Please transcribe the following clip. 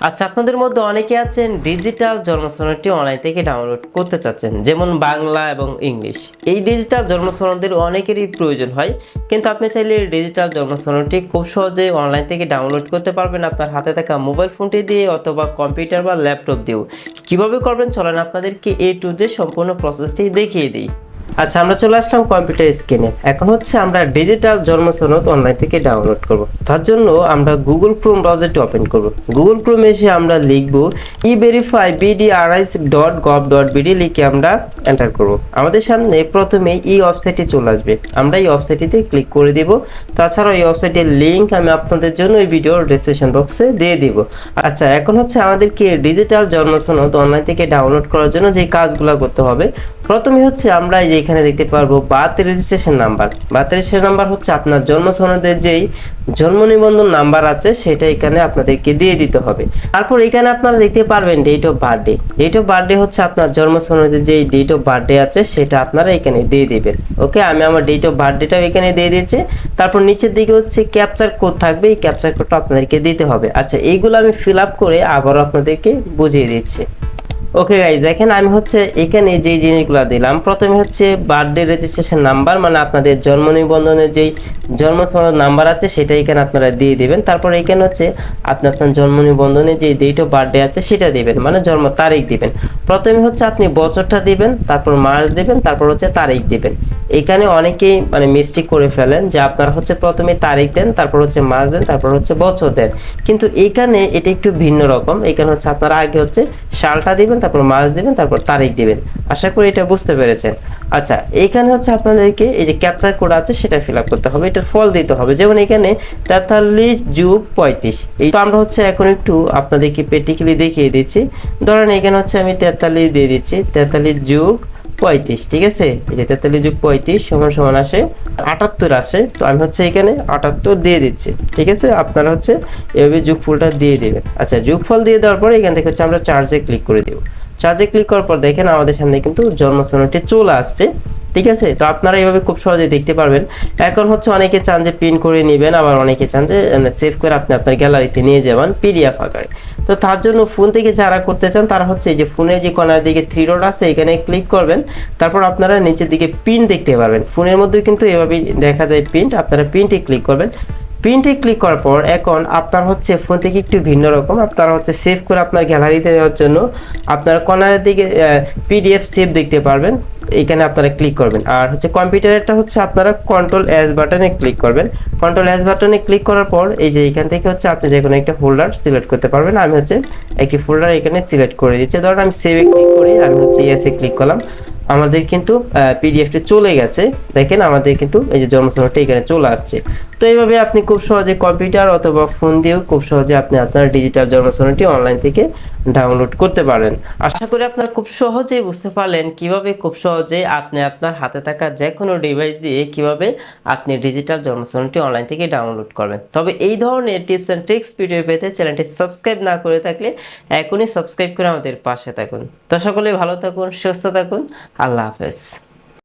আচ্ছা, আপনাদের মধ্যে অনেকে আছেন ডিজিটাল জন্ম সনদটি অনলাইন থেকে ডাউনলোড করতে চাচ্ছেন, যেমন বাংলা এবং ইংলিশ। এই ডিজিটাল জন্ম সনদের অনেকেরই প্রয়োজন হয়, কিন্তু আপনি চাইলে ডিজিটাল জন্ম সনদটি খুব সহজে অনলাইন থেকে ডাউনলোড করতে পারবেন আপনার হাতে থাকা মোবাইল ফোনটি দিয়ে অথবা কম্পিউটার বা ল্যাপটপ দিয়েও। কীভাবে করবেন চলেন আপনাদেরকে A to Z সম্পূর্ণ প্রসেসটি দেখিয়ে দিই। আচ্ছা, আমরা চলে আসলাম কম্পিউটার স্ক্রিনে। এখন হচ্ছে আমরা ডিজিটাল জন্ম সনদ অনলাইন থেকে ডাউনলোড করব। তার জন্য আমরা গুগল ক্রোম ব্রাউজারটি ওপেন করব। গুগল ক্রোমে এসে আমরা লিখব everify.bdris.gov.bd লিখে আমরা এন্টার করব। আমাদের সামনে প্রথমে এই ওয়েবসাইটটি চলে আসবে। আমরা এই ওয়েবসাইটটিতে ক্লিক করে দেব। তাছাড়াও এই ওয়েবসাইটের লিংক আমি আপনাদের জন্য এই ভিডিওর ডেসক্রিপশন বক্সে দিয়ে দিব। আচ্ছা, এখন হচ্ছে আমাদেরকে ডিজিটাল জন্ম সনদ অনলাইন থেকে ডাউনলোড করার জন্য যে কাজগুলো করতে হবে, প্রথমে হচ্ছে আমরা এই যে এখানে দেখতে পারবো birth registration number. Birth registration number হচ্ছে আপনার জন্ম সনদের যেই জন্ম নিবন্ধন নাম্বার আছে সেটা এখানে আপনাদেরকে দিয়ে দিতে হবে। তারপর এখানে আপনারা দেখতে পারবেন date of birthday. Date of birthday হচ্ছে আপনার জন্ম সনদের যেই ডেট অফ বার্থডে আছে সেটা আপনারা এখানে দিয়ে দিবেন। ওকে, আমি আমার ডেট অফ বার্থডেটাও এখানে দিয়ে দিয়েছি। তারপর নিচের দিকে হচ্ছে ক্যাপচার কোড থাকবে, এই ক্যাপচার কোডটা আপনাদেরকে দিতে হবে। আচ্ছা, এইগুলো আমি ফিল আপ করে আবারও আপনাদেরকে বুঝিয়ে দিচ্ছি। ওকে গাইজ, দেখেন আমি হচ্ছে এখানে যেই জিনিসগুলো দিলাম, প্রথমে হচ্ছে বার্থডে রেজিস্ট্রেশন নাম্বার, মানে আপনাদের জন্ম নিবন্ধনের যেই জন্ম সনদ নাম্বার আছে সেটা এখানে আপনারা দিয়ে দিবেন। তারপর এখানে হচ্ছে আপনি আপনার জন্ম নিবন্ধনে যে ডেট অফ বার্থডে আছে সেটা দিবেন, মানে জন্ম তারিখ দিবেন। প্রথমে হচ্ছে আপনি বছরটা দিবেন, তারপর মাস দিবেন, তারপর হচ্ছে তারিখ দিবেন। এখানে অনেকেই মানে মিস্টেক করে ফেলেন যে আপনারা হচ্ছে প্রথমে তারিখ দেন, তারপর হচ্ছে মাস দেন, তারপর হচ্ছে বছর দেন, কিন্তু এখানে এটা একটু ভিন্ন রকম। এখানে হচ্ছে আপনারা আগে হচ্ছে সালটা দিবেন, তারপর মাস দিবেন, তারপর তারিখ দিবেন। আশা করি এটা বুঝতে পেরেছেন। আচ্ছা, এইখানে হচ্ছে আপনাদেরকে এই যে ক্যাপচার কোড আছে সেটা ফিল আপ করতে হবে, এটার ফল দিতে হবে। যেমন এখানে 43+35, এই তো আমরা হচ্ছে এখন একটু আপনাদেরকে প্র্যাকটিক্যালি দেখিয়ে দিচ্ছি। ধরেন এখানে হচ্ছে আমি 43 দিয়ে দিচ্ছি, 43+35, ঠিক আছে। এই যে 43+35 সমান সমান আসে 78 আসে, তো আমি হচ্ছে এখানে 78 দিয়ে দিচ্ছি, ঠিক আছে। আপনারা হচ্ছে এভাবে যোগফলটা দিয়ে দিবেন। আচ্ছা, যোগফল দিয়ে দেওয়ার পরে এখান থেকে হচ্ছে আমরা চার্জে ক্লিক করে দেব। চার্জে ক্লিক করার পর দেখেন আমাদের সামনে কিন্তু জন্ম সনদটি চলে আসছে, ঠিক আছে। তো আপনারা এইভাবে খুব সহজে দেখতে পারবেন। এখন হচ্ছে অনেকে চান যে প্রিন্ট করে নেবেন, আবার অনেকে চান যে সেভ করে আপনি আপনার গ্যালারিতে নিয়ে যাবেন পিডিএফ আকারে। তো তার জন্য ফোন থেকে যারা করতে চান তারা হচ্ছে এই যে ফোনে যে কর্নার দিকে 3 ডট আছে এখানে ক্লিক করবেন। তারপর আপনারা নিচের দিকে প্রিন্ট দেখতে পারবেন। ফোনের মধ্যে কিন্তু এভাবে দেখা যায় প্রিন্ট, আপনারা প্রিন্টে ক্লিক করবেন। প্রিন্টে ক্লিক করার পর এখন আপনার হচ্ছে ফোন থেকে একটু ভিন্ন রকম, আপনারা হচ্ছে সেভ করে আপনার গ্যালারিতে নেওয়ার জন্য আপনারা কর্নারের দিকে পিডিএফ সেভ দেখতে পারবেন, এখানে আপনারা ক্লিক করবেন। আর হচ্ছে কম্পিউটারেরটা হচ্ছে আপনারা কন্ট্রোল+S বাটনে ক্লিক করবেন। কন্ট্রোল+S বাটনে ক্লিক করার পর এই যে এখান থেকে হচ্ছে আপনি যে কোনো একটা ফোল্ডার সিলেক্ট করতে পারবেন। আমি হচ্ছে একটি ফোল্ডার এখানে সিলেক্ট করে দিচ্ছি। ধরুন আমি সেভে ক্লিক করি, আমি হচ্ছে ইয়েসে ক্লিক করলাম। আমাদের কিন্তু পিডিএফটি চলে গেছে। দেখেন আমাদের কিন্তু এই যে জন্ম সনদটা এখানে চলে আসছে। তো এইভাবে আপনি খুব সহজে কম্পিউটার অথবা ফোন দিয়েও খুব সহজে আপনি আপনার ডিজিটাল জন্ম সনদটি অনলাইন থেকে ডাউনলোড করতে পারেন। আশা করি আপনারা খুব সহজেই বুঝতে পারলেন কিভাবে খুব সহজে আপনি আপনার হাতে থাকা যে কোনো ডিভাইস দিয়ে কিভাবে আপনি ডিজিটাল জন্ম সনদটি অনলাইন থেকে ডাউনলোড করবেন। তবে এই ধরনের টিপস অ্যান্ড ট্রিক্স ভিডিও পেতে চ্যানেলটি সাবস্ক্রাইব না করে থাকলে এখনই সাবস্ক্রাইব করে আমাদের পাশে থাকুন। তো সকলে ভালো থাকুন, সুস্থ থাকুন, আল্লাহ হাফেজ।